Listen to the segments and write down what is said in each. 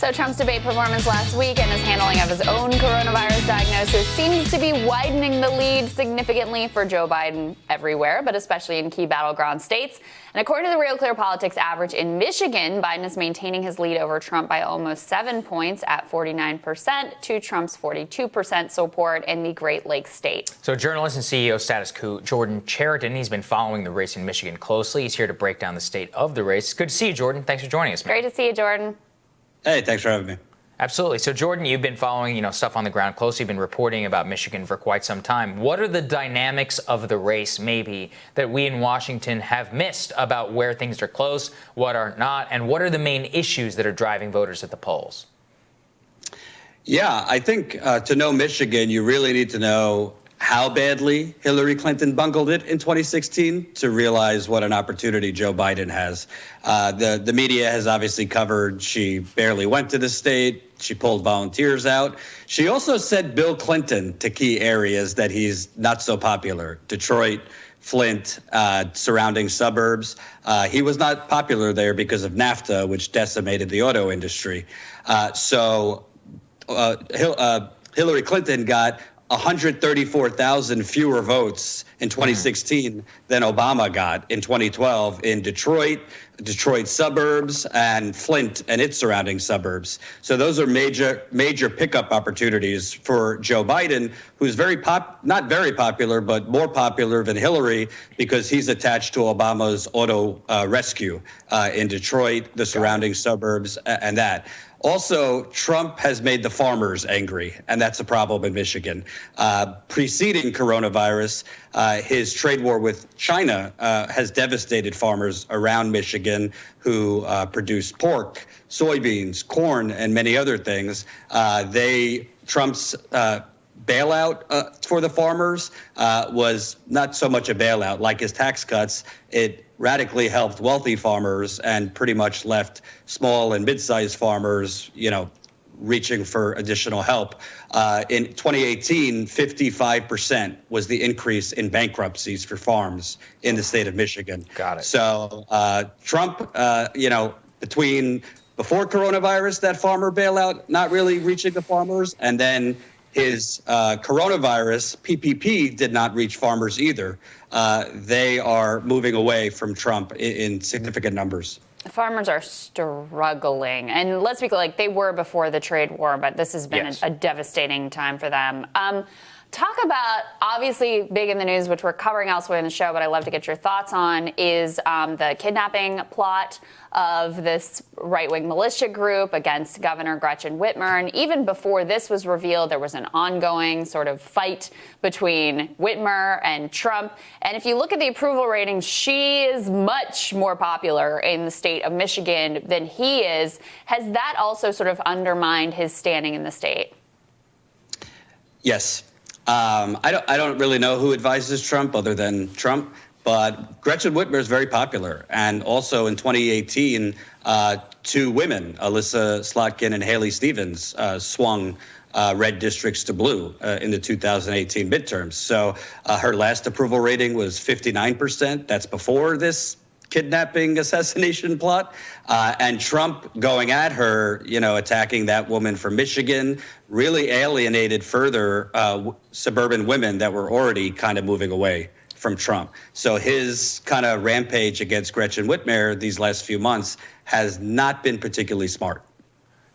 So Trump's debate performance last week and his handling of his own coronavirus diagnosis seems to be widening the lead significantly for Joe Biden everywhere, but especially in key battleground states. And according to the Real Clear Politics average in Michigan, Biden is maintaining his lead over Trump by almost 7 points at 49% to Trump's 42% support in the Great Lakes state. So journalist and CEO of Status Coup, Jordan Chariton, he's been following the race in Michigan closely. He's here to break down the state of the race. Good to see you, Jordan. Thanks for joining us, man. Great to see you, Jordan. Hey, thanks for having me. Absolutely. So, Jordan, you've been following, stuff on the ground closely. You've been reporting about Michigan for quite some time. What are the dynamics of the race, maybe, that we in Washington have missed about where things are close, what are not, and what are the main issues that are driving voters at the polls? Yeah, I think to know Michigan, you really need to know how badly Hillary Clinton bungled it in 2016 to realize what an opportunity Joe Biden has. The media has obviously covered she barely went to the state. She pulled volunteers out. She also sent Bill Clinton to key areas that he's not so popular. Detroit, Flint, surrounding suburbs. He was not popular there because of NAFTA, which decimated the auto industry. Hillary Clinton got 134,000 fewer votes in 2016 than Obama got in 2012 in Detroit suburbs, and Flint and its surrounding suburbs. So those are major pickup opportunities for Joe Biden, who's not very popular, but more popular than Hillary because he's attached to Obama's auto rescue in Detroit, the surrounding suburbs, and that. Also, Trump has made the farmers angry, and that's a problem in Michigan. Preceding coronavirus, his trade war with China has devastated farmers around Michigan who produce pork, soybeans, corn, and many other things. Trump's bailout for the farmers was not so much a bailout. Like his tax cuts, it radically helped wealthy farmers and pretty much left small and mid-sized farmers, reaching for additional help. In 2018, 55% was the increase in bankruptcies for farms in the state of Michigan. Got it. So Trump, between before coronavirus, that farmer bailout, not really reaching the farmers, and then his coronavirus, PPP, did not reach farmers either. They are moving away from Trump in significant numbers. Farmers are struggling. And let's be clear, they were before the trade war, but this has been a devastating time for them. Talk about, obviously big in the news, which we're covering elsewhere in the show, but I'd love to get your thoughts on, is the kidnapping plot of this right-wing militia group against Governor Gretchen Whitmer. And even before this was revealed, there was an ongoing sort of fight between Whitmer and Trump. And if you look at the approval ratings, she is much more popular in the state of Michigan than he is. Has that also sort of undermined his standing in the state? Yes. I don't really know who advises Trump other than Trump, but Gretchen Whitmer is very popular. And also in 2018, two women, Alyssa Slotkin and Haley Stevens, swung red districts to blue in the 2018 midterms. So her last approval rating was 59%. That's before this kidnapping assassination plot, and Trump going at her, attacking that woman from Michigan, really alienated further suburban women that were already kind of moving away from Trump. So his kind of rampage against Gretchen Whitmer these last few months has not been particularly smart.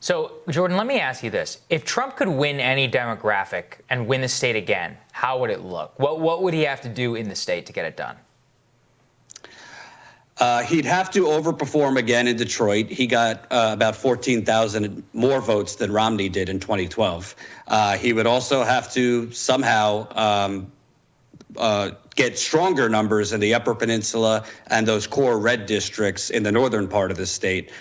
So, Jordan, let me ask you this. If Trump could win any demographic and win the state again, how would it look? What would he have to do in the state to get it done? He'd have to overperform again in Detroit. He got about 14,000 more votes than Romney did in 2012. He would also have to somehow get stronger numbers in the Upper Peninsula and those core red districts in the northern part of the state.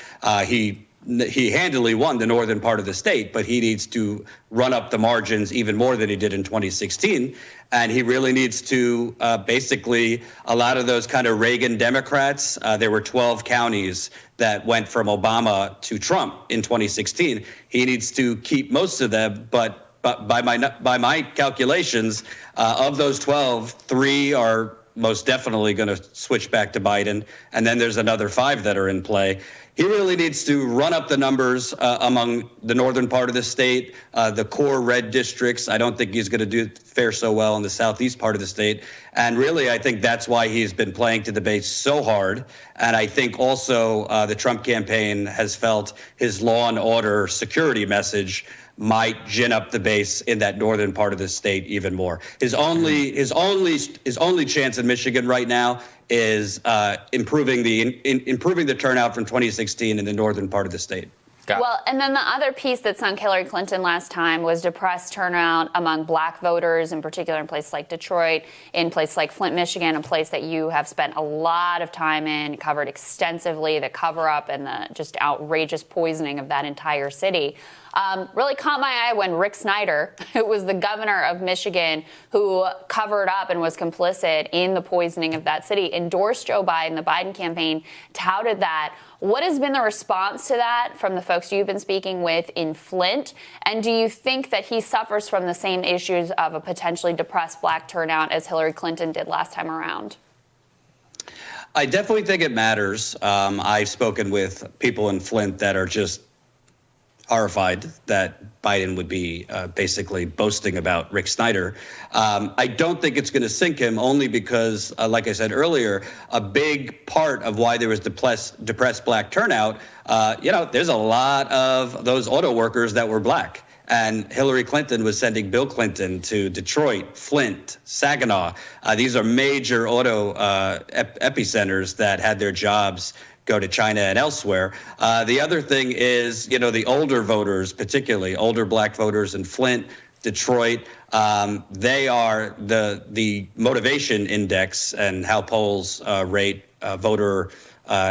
He handily won the northern part of the state, but he needs to run up the margins even more than he did in 2016. And he really needs to basically, a lot of those kind of Reagan Democrats, there were 12 counties that went from Obama to Trump in 2016. He needs to keep most of them, but by my calculations, of those 12, 3 are most definitely going to switch back to Biden. And then there's another 5 that are in play. He really needs to run up the numbers among the northern part of the state, the core red districts. I don't think he's going to fare so well in the southeast part of the state. And really, I think that's why he's been playing to the base so hard. And I think also the Trump campaign has felt his law and order security message might gin up the base in that northern part of the state even more. His only chance in Michigan right now is improving the turnout from 2016 in the northern part of the state. Well, and then the other piece that sunk Hillary Clinton last time was depressed turnout among black voters, in particular in places like Detroit, in places like Flint, Michigan, a place that you have spent a lot of time in, covered extensively, the cover-up and the just outrageous poisoning of that entire city. Really caught my eye when Rick Snyder, who was the governor of Michigan, who covered up and was complicit in the poisoning of that city, endorsed Joe Biden, the Biden campaign, touted that. What has been the response to that from the folks you've been speaking with in Flint? And do you think that he suffers from the same issues of a potentially depressed black turnout as Hillary Clinton did last time around? I definitely think it matters. I've spoken with people in Flint that are just horrified that Biden would be basically boasting about Rick Snyder. I don't think it's going to sink him, only because, like I said earlier, a big part of why there was depressed black turnout, there's a lot of those auto workers that were black. And Hillary Clinton was sending Bill Clinton to Detroit, Flint, Saginaw. These are major auto epicenters that had their jobs go to China and elsewhere. The other thing is, the older voters, particularly older black voters in Flint, Detroit, they are the motivation index and how polls rate voter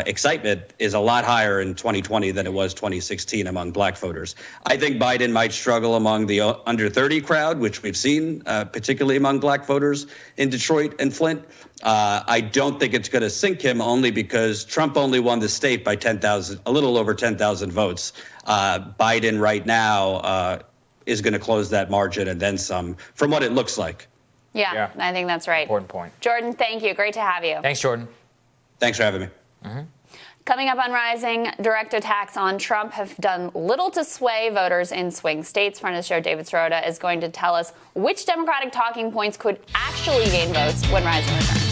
excitement is a lot higher in 2020 than it was 2016 among black voters. I think Biden might struggle among the under 30 crowd, which we've seen, particularly among black voters in Detroit and Flint. I don't think it's going to sink him, only because Trump only won the state by a little over 10,000 votes. Biden right now is going to close that margin and then some, from what it looks like. Yeah, I think that's right. Important point. Jordan, thank you. Great to have you. Thanks, Jordan. Thanks for having me. Mm-hmm. Coming up on Rising, direct attacks on Trump have done little to sway voters in swing states. Friend of the show, David Sirota, is going to tell us which Democratic talking points could actually gain votes when Rising returns.